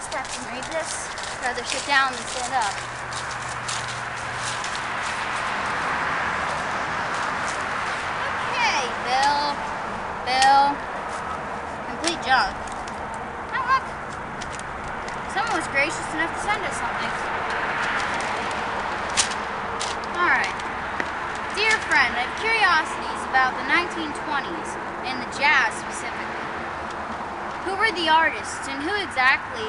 staff can read this. I'd rather sit down than stand up. Okay, Bill. Complete junk. Oh, look. Someone was gracious enough to send us something. Alright. Dear friend, I have curiosities about the 1920s and the jazz specifically. Who were the artists and who exactly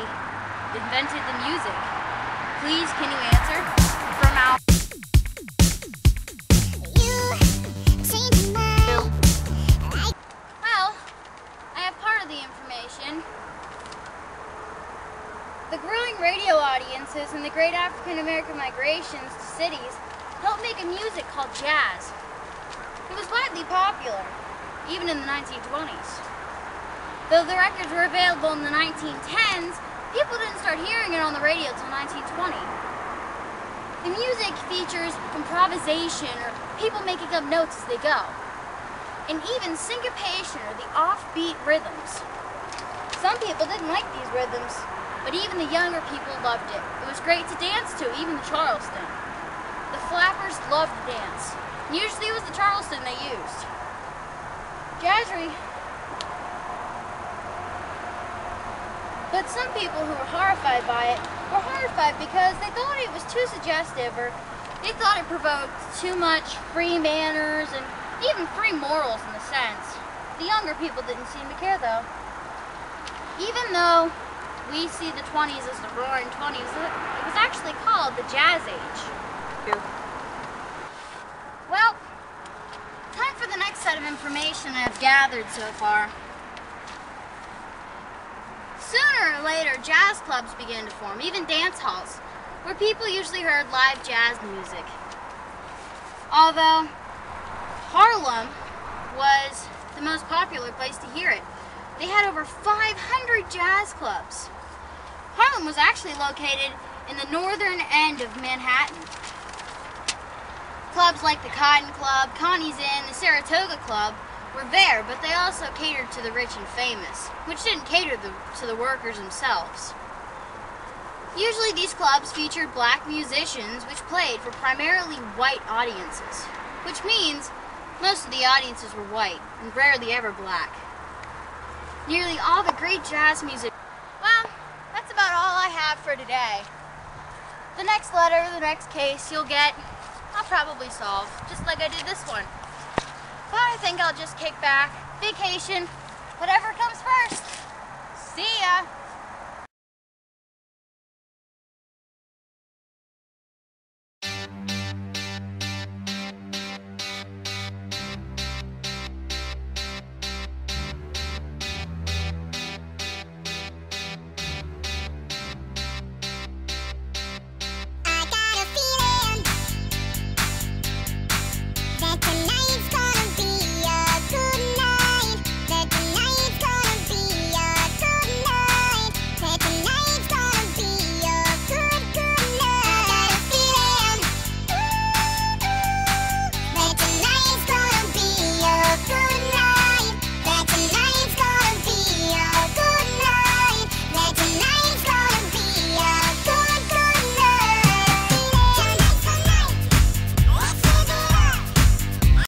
invented the music? Please, can you answer? From our... Well, I have part of the information. The growing radio audiences and the great African American migrations to cities helped make a music called jazz. It was widely popular, even in the 1920s. Though the records were available in the 1910s, people didn't start hearing it on the radio until 1920. The music features improvisation or people making up notes as they go, and even syncopation or the offbeat rhythms. Some people didn't like these rhythms, but even the younger people loved it. It was great to dance to, even the Charleston. The flappers loved to dance. Usually it was the Charleston they used. Jazzery. But some people who were horrified by it were horrified because they thought it was too suggestive, or they thought it provoked too much free manners and even free morals in a sense. The younger people didn't seem to care though. Even though we see the 20s as the roaring 20s, it was actually called the Jazz Age. Well, time for the next set of information I've gathered so far. Sooner or later, jazz clubs began to form, even dance halls, where people usually heard live jazz music. Although Harlem was the most popular place to hear it. They had over 500 jazz clubs. Harlem was actually located in the northern end of Manhattan. Clubs like the Cotton Club, Connie's Inn, the Saratoga Club were there, but they also catered to the rich and famous, which didn't cater to the workers themselves. Usually these clubs featured black musicians which played for primarily white audiences, which means most of the audiences were white and rarely ever black. Nearly all the great jazz music... Well, that's about all I have for today. The next letter, the next case you'll get, I'll probably solve, just like I did this one. But I think I'll just kick back, vacation, whatever comes first. See ya!